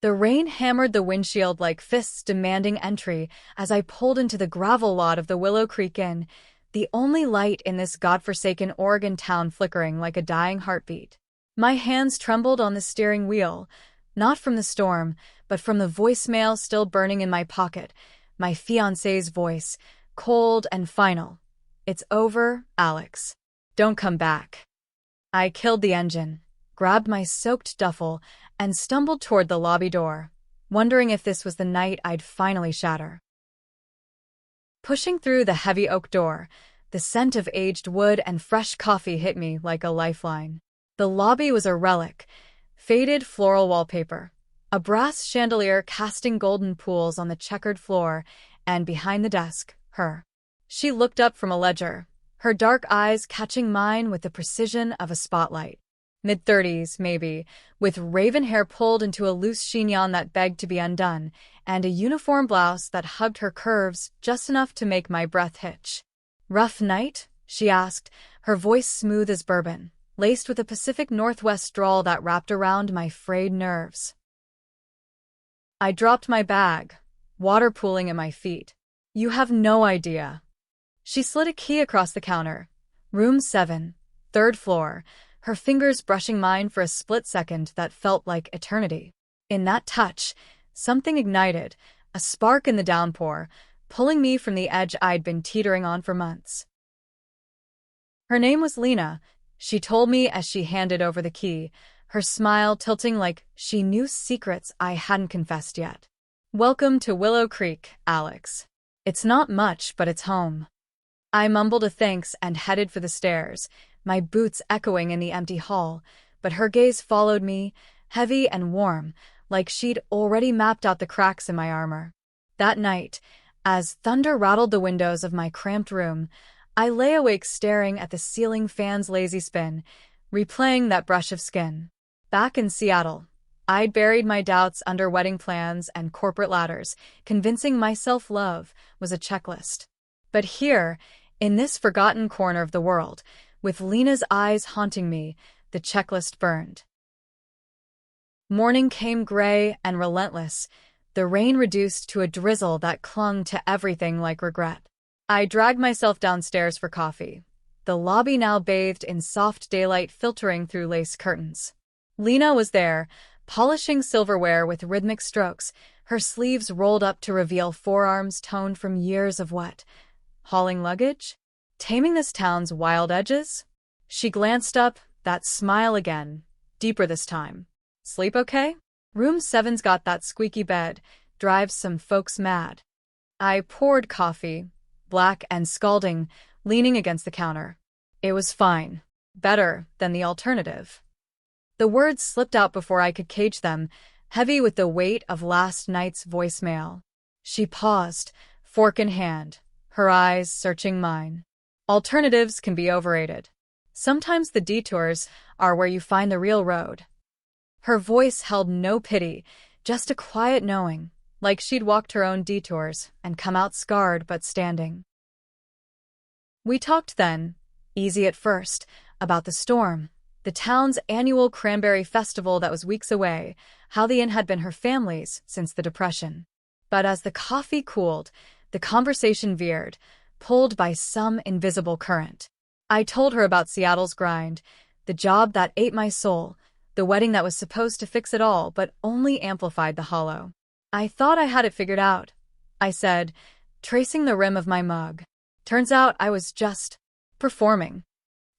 The rain hammered the windshield like fists demanding entry as I pulled into the gravel lot of the Willow Creek Inn, the only light in this godforsaken Oregon town flickering like a dying heartbeat. My hands trembled on the steering wheel, not from the storm, but from the voicemail still burning in my pocket, my fiancé's voice, cold and final. "It's over, Alex. Don't come back." I killed the engine, grabbed my soaked duffel, and stumbled toward the lobby door, wondering if this was the night I'd finally shatter. Pushing through the heavy oak door, the scent of aged wood and fresh coffee hit me like a lifeline. The lobby was a relic, faded floral wallpaper, a brass chandelier casting golden pools on the checkered floor, and behind the desk, her. She looked up from a ledger, her dark eyes catching mine with the precision of a spotlight. Mid-30s, maybe, with raven hair pulled into a loose chignon that begged to be undone, and a uniform blouse that hugged her curves just enough to make my breath hitch. "Rough night?" she asked, her voice smooth as bourbon, laced with a Pacific Northwest drawl that wrapped around my frayed nerves. I dropped my bag, water pooling at my feet. "You have no idea." She slid a key across the counter. "Room 7, 3rd floor," her fingers brushing mine for a split second that felt like eternity. In that touch, something ignited, a spark in the downpour, pulling me from the edge I'd been teetering on for months. Her name was Lena, she told me as she handed over the key, her smile tilting like she knew secrets I hadn't confessed yet. "Welcome to Willow Creek, Alex. It's not much, but it's home." I mumbled a thanks and headed for the stairs, my boots echoing in the empty hall, but her gaze followed me, heavy and warm, like she'd already mapped out the cracks in my armor. That night, as thunder rattled the windows of my cramped room, I lay awake staring at the ceiling fan's lazy spin, replaying that brush of skin. Back in Seattle, I'd buried my doubts under wedding plans and corporate ladders, convincing myself love was a checklist. But here, in this forgotten corner of the world, with Lena's eyes haunting me, the checklist burned. Morning came gray and relentless, the rain reduced to a drizzle that clung to everything like regret. I dragged myself downstairs for coffee, the lobby now bathed in soft daylight filtering through lace curtains. Lena was there, polishing silverware with rhythmic strokes, her sleeves rolled up to reveal forearms toned from years of what? Hauling luggage? Taming this town's wild edges? She glanced up, that smile again, deeper this time. "Sleep okay? Room 7's got that squeaky bed, drives some folks mad." I poured coffee, black and scalding, leaning against the counter. It was fine. Better than the alternative. The words slipped out before I could cage them, heavy with the weight of last night's voicemail. She paused, fork in hand, her eyes searching mine. "Alternatives can be overrated. Sometimes the detours are where you find the real road." Her voice held no pity, just a quiet knowing, like she'd walked her own detours and come out scarred but standing. We talked then, easy at first, about the storm, the town's annual cranberry festival that was weeks away, how the inn had been her family's since the Depression. But as the coffee cooled, the conversation veered, pulled by some invisible current. I told her about Seattle's grind, the job that ate my soul, the wedding that was supposed to fix it all but only amplified the hollow. "I thought I had it figured out," I said, tracing the rim of my mug. "Turns out I was just performing."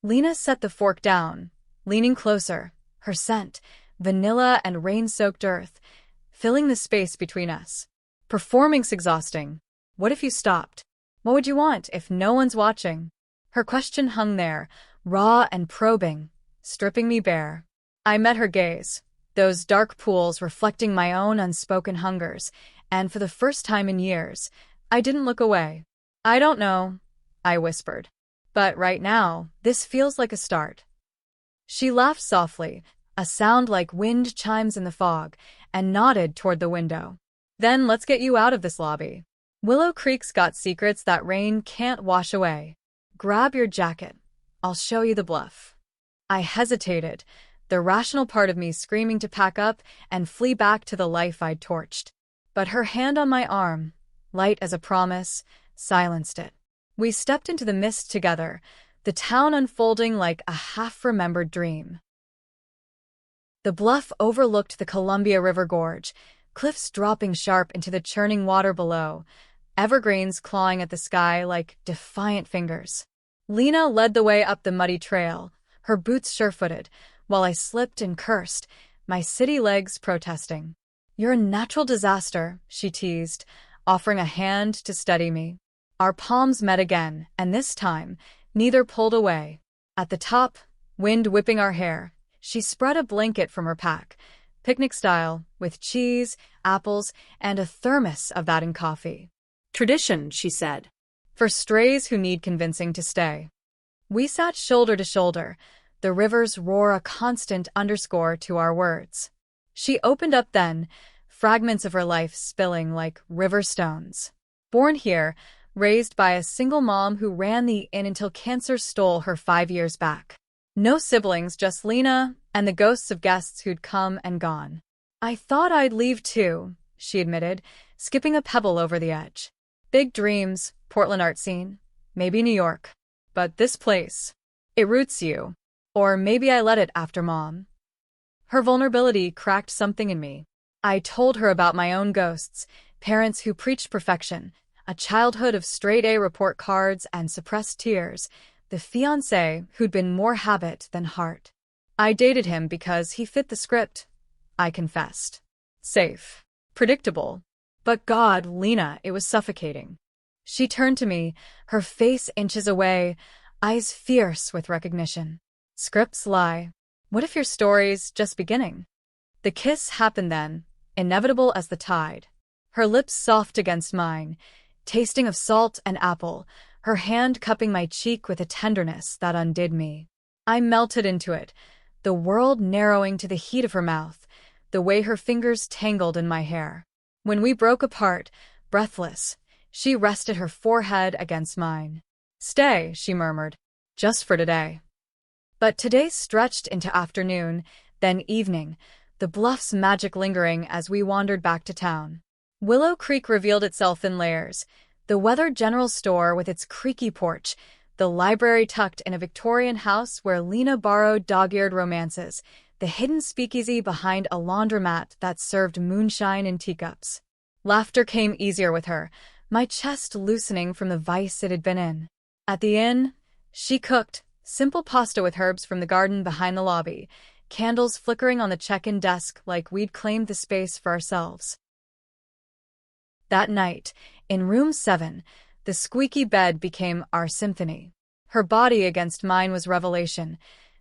Lena set the fork down, leaning closer, her scent, vanilla and rain-soaked earth, filling the space between us. "Performing's exhausting. What if you stopped? What would you want if no one's watching?" Her question hung there, raw and probing, stripping me bare. I met her gaze, those dark pools reflecting my own unspoken hungers, and for the first time in years, I didn't look away. "I don't know," I whispered. "But right now, this feels like a start." She laughed softly, a sound like wind chimes in the fog, and nodded toward the window. "Then let's get you out of this lobby. Willow Creek's got secrets that rain can't wash away. Grab your jacket. I'll show you the bluff." I hesitated, the rational part of me screaming to pack up and flee back to the life I'd torched. But her hand on my arm, light as a promise, silenced it. We stepped into the mist together, the town unfolding like a half-remembered dream. The bluff overlooked the Columbia River Gorge, cliffs dropping sharp into the churning water below, evergreens clawing at the sky like defiant fingers. Lena led the way up the muddy trail, her boots sure-footed, while I slipped and cursed, my city legs protesting. "You're a natural disaster," she teased, offering a hand to steady me. Our palms met again, and this time, neither pulled away. At the top, wind whipping our hair, she spread a blanket from her pack, picnic style, with cheese, apples, and a thermos of that in coffee. "Tradition," she said. "For strays who need convincing to stay." We sat shoulder to shoulder, the river's roar a constant underscore to our words. She opened up then, fragments of her life spilling like river stones. Born here, raised by a single mom who ran the inn until cancer stole her 5 years back. No siblings, just Lena and the ghosts of guests who'd come and gone. "I thought I'd leave too," she admitted, skipping a pebble over the edge. "Big dreams, Portland art scene, maybe New York. But this place, it roots you. Or maybe I let it after Mom." Her vulnerability cracked something in me. I told her about my own ghosts, parents who preached perfection, a childhood of straight-A report cards and suppressed tears, the fiancé who'd been more habit than heart. I dated him because he fit the script, I confessed. Safe. Predictable. But God, Lena, it was suffocating. She turned to me, her face inches away, eyes fierce with recognition. "Scripts lie. What if your story's just beginning?" The kiss happened then, inevitable as the tide. Her lips soft against mine, tasting of salt and apple, her hand cupping my cheek with a tenderness that undid me. I melted into it, the world narrowing to the heat of her mouth, the way her fingers tangled in my hair. When we broke apart, breathless, she rested her forehead against mine. "Stay," she murmured, "just for today." But today stretched into afternoon, then evening, the bluff's magic lingering as we wandered back to town. Willow Creek revealed itself in layers, the weathered general store with its creaky porch, the library tucked in a Victorian house where Lena borrowed dog-eared romances, the hidden speakeasy behind a laundromat that served moonshine in teacups. Laughter came easier with her, my chest loosening from the vice it had been in. At the inn, she cooked, simple pasta with herbs from the garden behind the lobby, candles flickering on the check-in desk like we'd claimed the space for ourselves. That night, in room 7, the squeaky bed became our symphony. Her body against mine was revelation,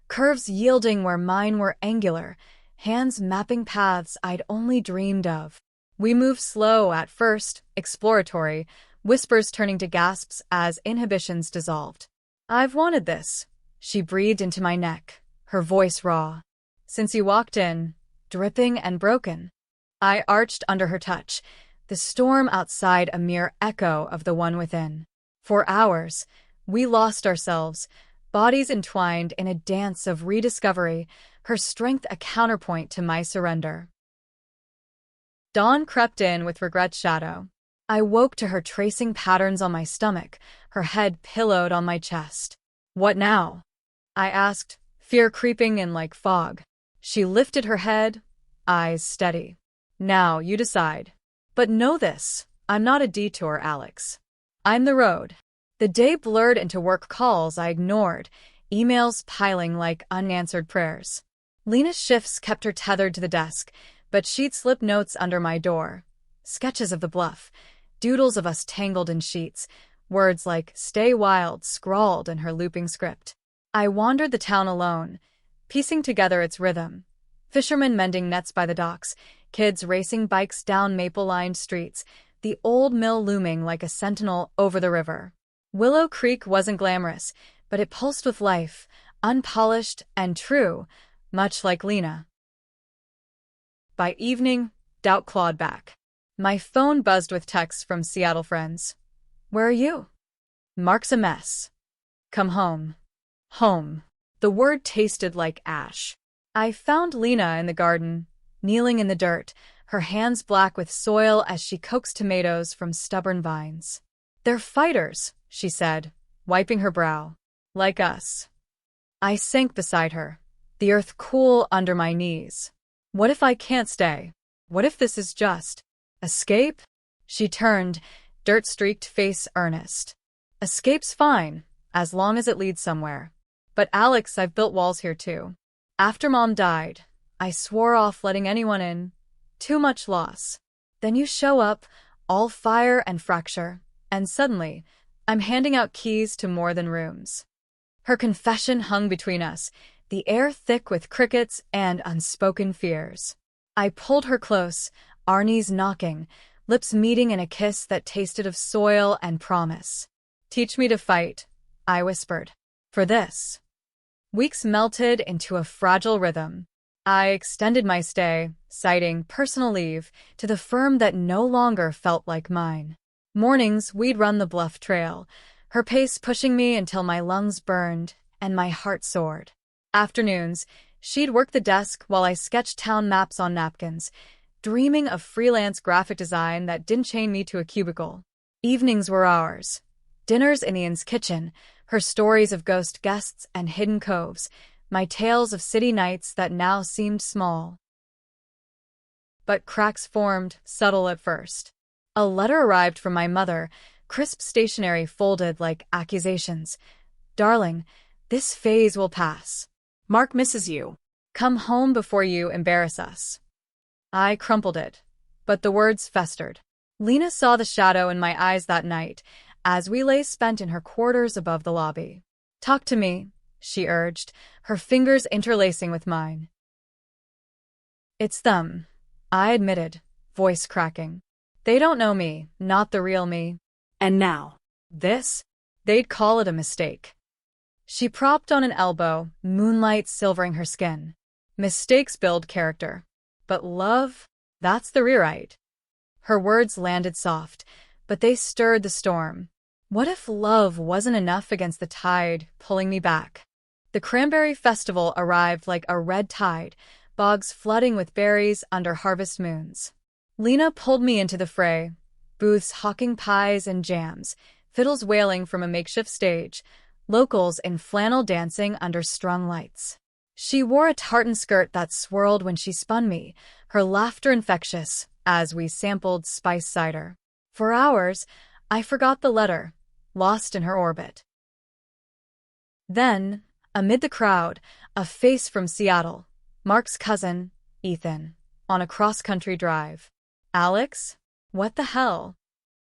curves yielding where mine were angular, hands mapping paths I'd only dreamed of. We moved slow at first, exploratory, whispers turning to gasps as inhibitions dissolved. "I've wanted this," she breathed into my neck, her voice raw. "Since you walked in, dripping and broken." I arched under her touch, the storm outside a mere echo of the one within. For hours, we lost ourselves, bodies entwined in a dance of rediscovery, her strength a counterpoint to my surrender. Dawn crept in with regret's shadow. I woke to her tracing patterns on my stomach, her head pillowed on my chest. "What now?" I asked, fear creeping in like fog. She lifted her head, eyes steady. "Now, you decide. But know this, I'm not a detour, Alex. I'm the road." The day blurred into work calls I ignored, emails piling like unanswered prayers. Lena's shifts kept her tethered to the desk, but she'd slip notes under my door. Sketches of the bluff, doodles of us tangled in sheets, words like "stay wild" scrawled in her looping script. I wandered the town alone, piecing together its rhythm. Fishermen mending nets by the docks, kids racing bikes down maple-lined streets, the old mill looming like a sentinel over the river. Willow Creek wasn't glamorous, but it pulsed with life, unpolished and true, much like Lena. By evening, doubt clawed back. My phone buzzed with texts from Seattle friends. "Where are you?" "Mark's a mess." "Come home." Home. The word tasted like ash. I found Lena in the garden, kneeling in the dirt, her hands black with soil as she coaxed tomatoes from stubborn vines. "They're fighters," she said, wiping her brow. "Like us." I sank beside her, the earth cool under my knees. What if I can't stay? What if this is just escape? She turned, dirt-streaked face earnest. "Escape's fine, as long as it leads somewhere. But Alex, I've built walls here too. After Mom died, I swore off letting anyone in. Too much loss. Then you show up, all fire and fracture, and suddenly, I'm handing out keys to more than rooms." Her confession hung between us, the air thick with crickets and unspoken fears. I pulled her close, our knees knocking, lips meeting in a kiss that tasted of soil and promise. "Teach me to fight," I whispered. "For this." Weeks melted into a fragile rhythm. I extended my stay, citing personal leave, to the firm that no longer felt like mine. Mornings, we'd run the bluff trail, her pace pushing me until my lungs burned and my heart soared. Afternoons, she'd work the desk while I sketched town maps on napkins, dreaming of freelance graphic design that didn't chain me to a cubicle. Evenings were ours. Dinners in Ian's kitchen, her stories of ghost guests and hidden coves, my tales of city nights that now seemed small. But cracks formed, subtle at first. A letter arrived from my mother, crisp stationery folded like accusations. "Darling, this phase will pass. Mark misses you. Come home before you embarrass us." I crumpled it, but the words festered. Lena saw the shadow in my eyes that night, as we lay spent in her quarters above the lobby. "Talk to me," she urged, her fingers interlacing with mine. "It's them," I admitted, voice cracking. "They don't know me, not the real me." And now, "This? They'd call it a mistake." She propped on an elbow, moonlight silvering her skin. "Mistakes build character. But love? That's the rewrite." Her words landed soft, but they stirred the storm. What if love wasn't enough against the tide pulling me back? The Cranberry Festival arrived like a red tide, bogs flooding with berries under harvest moons. Lena pulled me into the fray, booths hawking pies and jams, fiddles wailing from a makeshift stage, locals in flannel dancing under strung lights. She wore a tartan skirt that swirled when she spun me, her laughter infectious as we sampled spiced cider. For hours, I forgot the letter, lost in her orbit. Then, amid the crowd, a face from Seattle, Mark's cousin, Ethan, on a cross-country drive. "Alex? What the hell?"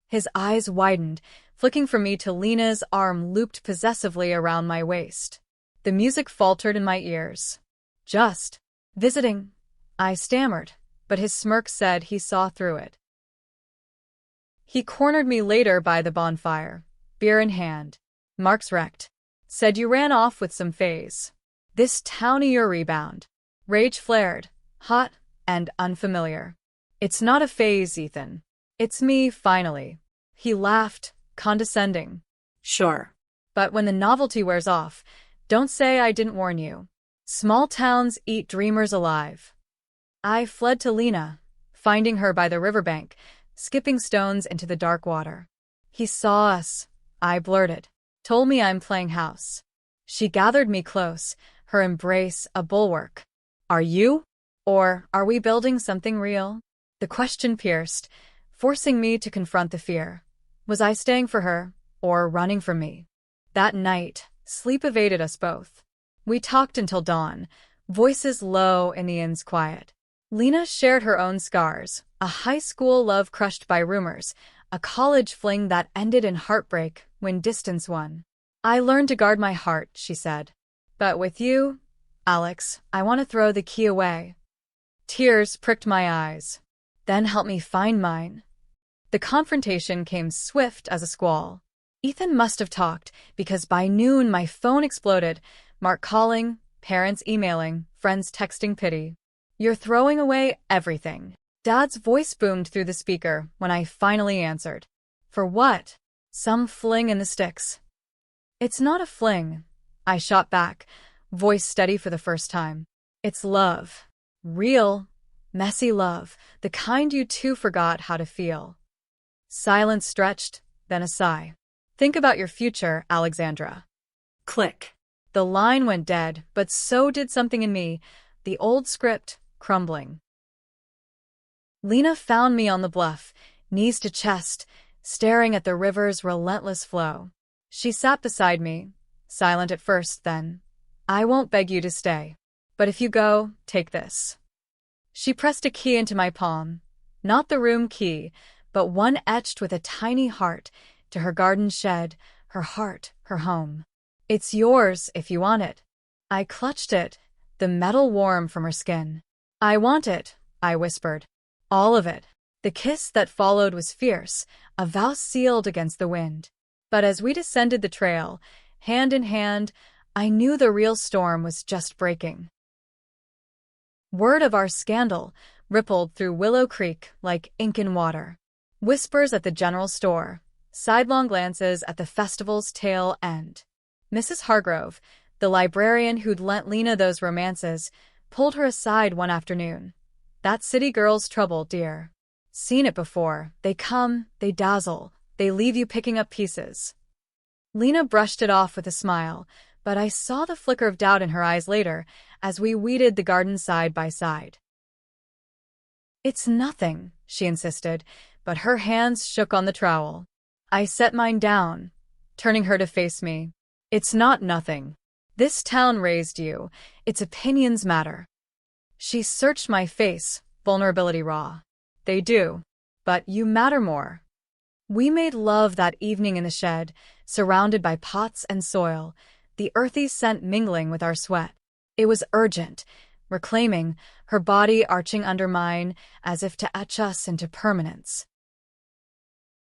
His eyes widened, flicking from me to Lena's arm looped possessively around my waist. The music faltered in my ears. "Just visiting," I stammered, but his smirk said he saw through it. He cornered me later by the bonfire, beer in hand. "Mark's wrecked. Said you ran off with some fays. This town of your rebound." Rage flared, hot and unfamiliar. "It's not a phase, Ethan. It's me, finally." He laughed, condescending. Sure. "But when the novelty wears off, don't say I didn't warn you. Small towns eat dreamers alive." I fled to Lena, finding her by the riverbank, skipping stones into the dark water. "He saw us," I blurted. "Told me I'm playing house." She gathered me close, her embrace a bulwark. "Are you? Or are we building something real?" The question pierced, forcing me to confront the fear. Was I staying for her, or running from me? That night, sleep evaded us both. We talked until dawn, voices low in Ian's quiet. Lena shared her own scars, a high school love crushed by rumors, a college fling that ended in heartbreak when distance won. "I learned to guard my heart," she said. "But with you, Alex, I want to throw the key away." Tears pricked my eyes. "Then help me find mine." The confrontation came swift as a squall. Ethan must have talked, because by noon my phone exploded, Mark calling, parents emailing, friends texting pity. "You're throwing away everything." Dad's voice boomed through the speaker when I finally answered. "For what? Some fling in the sticks." "It's not a fling," I shot back, voice steady for the first time. It's love. Real, messy love, the kind you two forgot how to feel. Silence stretched, then a sigh. Think about your future, Alexandra. Click. The line went dead, but so did something in me, the old script crumbling. Lena found me on the bluff, knees to chest, staring at the river's relentless flow. She sat beside me, silent at first, then, "I won't beg you to stay. But if you go, take this." She pressed a key into my palm. Not the room key, but one etched with a tiny heart to her garden shed, her heart, her home. "It's yours if you want it." I clutched it, the metal warm from her skin. "I want it," I whispered. "All of it." The kiss that followed was fierce, a vow sealed against the wind. But as we descended the trail, hand in hand, I knew the real storm was just breaking. Word of our scandal rippled through Willow Creek like ink in water. Whispers at the general store, sidelong glances at the festival's tail end. Mrs. Hargrove, the librarian who'd lent Lena those romances, pulled her aside one afternoon. "That city girl's trouble, dear. Seen it before. They come, they dazzle, they leave you picking up pieces." Lena brushed it off with a smile, but I saw the flicker of doubt in her eyes later as we weeded the garden side by side. "It's nothing," she insisted, but her hands shook on the trowel. I set mine down, turning her to face me. "It's not nothing. This town raised you. Its opinions matter." She searched my face, vulnerability raw. "They do. But you matter more." We made love that evening in the shed, surrounded by pots and soil, the earthy scent mingling with our sweat. It was urgent, reclaiming, her body arching under mine as if to etch us into permanence.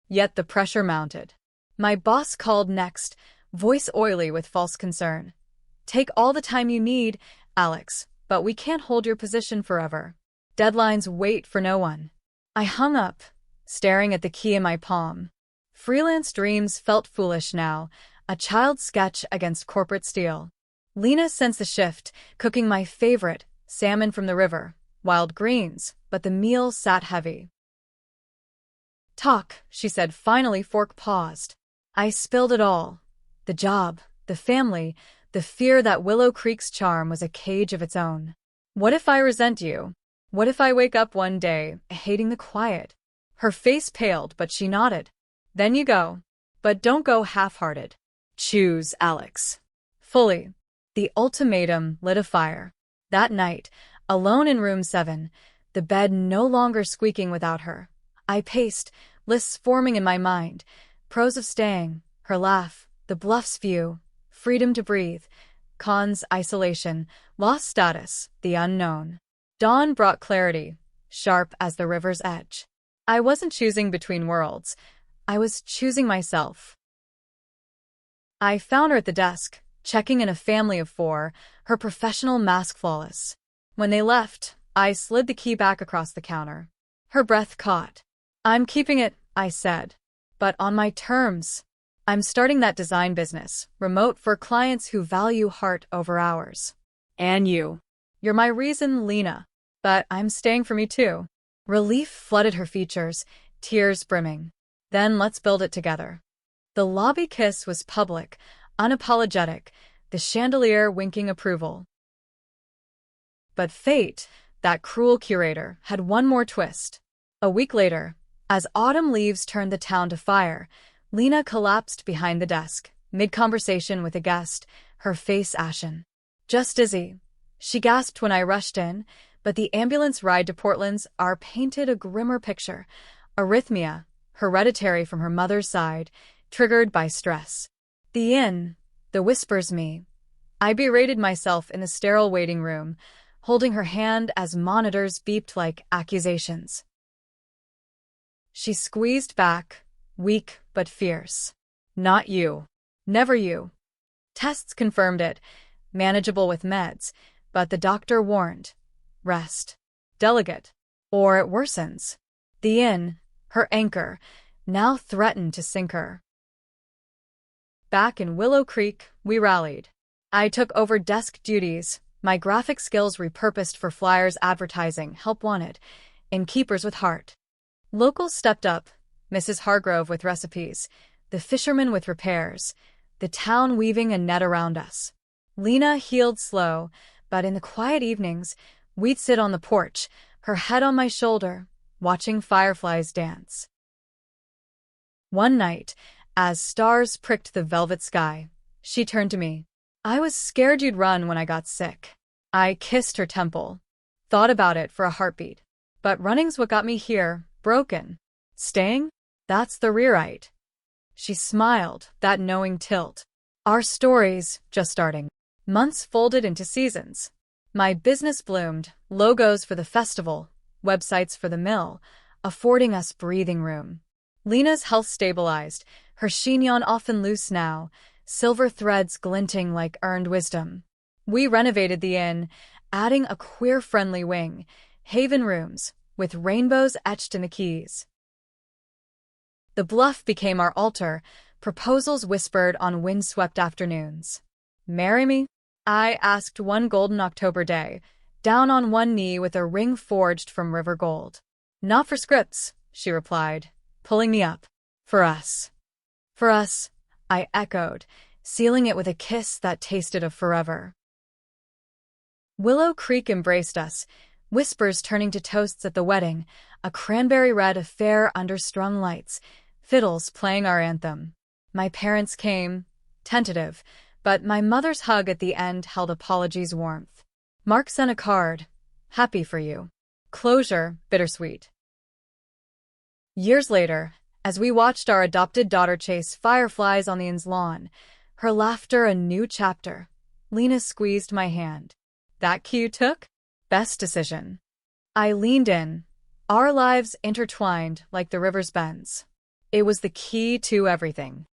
Yet the pressure mounted. My boss called next, voice oily with false concern. "Take all the time you need, Alex, but we can't hold your position forever. Deadlines wait for no one." I hung up, staring at the key in my palm. Freelance dreams felt foolish now, a child's sketch against corporate steel. Lena sensed the shift, cooking my favorite, salmon from the river, wild greens, but the meal sat heavy. "Talk," she said, finally. Fork paused. I spilled it all. The job, the family, the fear that Willow Creek's charm was a cage of its own. "What if I resent you? What if I wake up one day, hating the quiet?" Her face paled, but she nodded. "Then you go. But don't go half-hearted. Choose, Alex. Fully." The ultimatum lit a fire. That night, alone in room 7, the bed no longer squeaking without her, I paced, lists forming in my mind, pros of staying, her laugh, the bluff's view, freedom to breathe, cons isolation, lost status, the unknown. Dawn brought clarity, sharp as the river's edge. I wasn't choosing between worlds. I was choosing myself. I found her at the desk, checking in a family of 4, her professional mask flawless. When they left, I slid the key back across the counter. Her breath caught. "I'm keeping it," I said. "But on my terms. I'm starting that design business, remote for clients who value heart over hours." "And you." "You're my reason, Lena. But I'm staying for me too." Relief flooded her features, tears brimming. "Then let's build it together." The lobby kiss was public, unapologetic, the chandelier winking approval. But fate, that cruel curator, had one more twist. A week later, as autumn leaves turned the town to fire, Lena collapsed behind the desk, mid-conversation with a guest, her face ashen. "Just dizzy," she gasped when I rushed in, but the ambulance ride to Portland's R painted a grimmer picture. Arrhythmia, hereditary from her mother's side, triggered by stress. The inn, the whispers me. I berated myself in the sterile waiting room, holding her hand as monitors beeped like accusations. She squeezed back, weak but fierce. "Not you. Never you." Tests confirmed it, manageable with meds, but the doctor warned. Rest. Delicate. Or it worsens. The inn, her anchor, now threatened to sink her. Back in Willow Creek, we rallied. I took over desk duties, My graphic skills repurposed for flyers advertising help wanted, in Keepers with Heart. Locals stepped up, Mrs. Hargrove with recipes, the fisherman with repairs, the town weaving a net around us. Lena healed slow, but in the quiet evenings, we'd sit on the porch, her head on my shoulder, watching fireflies dance. One night, as stars pricked the velvet sky, she turned to me. I was scared you'd run when I got sick. I kissed her temple, thought about it for a heartbeat. But running's what got me here, broken. Staying? That's the rewrite. She smiled, that knowing tilt. Our story's just starting. Months folded into seasons. My business bloomed, logos for the festival, websites for the mill, affording us breathing room. Lena's health stabilized, her chignon often loose now, silver threads glinting like earned wisdom. We renovated the inn, adding a queer-friendly wing, haven rooms, with rainbows etched in the keys. The bluff became our altar, proposals whispered on windswept afternoons. Marry me? I asked one golden October day, down on one knee with a ring forged from river gold. Not for scripts, she replied, pulling me up. For us. For us, I echoed, sealing it with a kiss that tasted of forever. Willow Creek embraced us, whispers turning to toasts at the wedding, a cranberry red affair under strung lights, fiddles playing our anthem. My parents came, tentative, but my mother's hug at the end held apologies' warmth. Mark sent a card, happy for you. Closure, bittersweet. Years later, as we watched our adopted daughter chase fireflies on the inn's lawn, her laughter a new chapter, Lena squeezed my hand. That cue took? Best decision. I leaned in, our lives intertwined like the river's bends. It was the key to everything.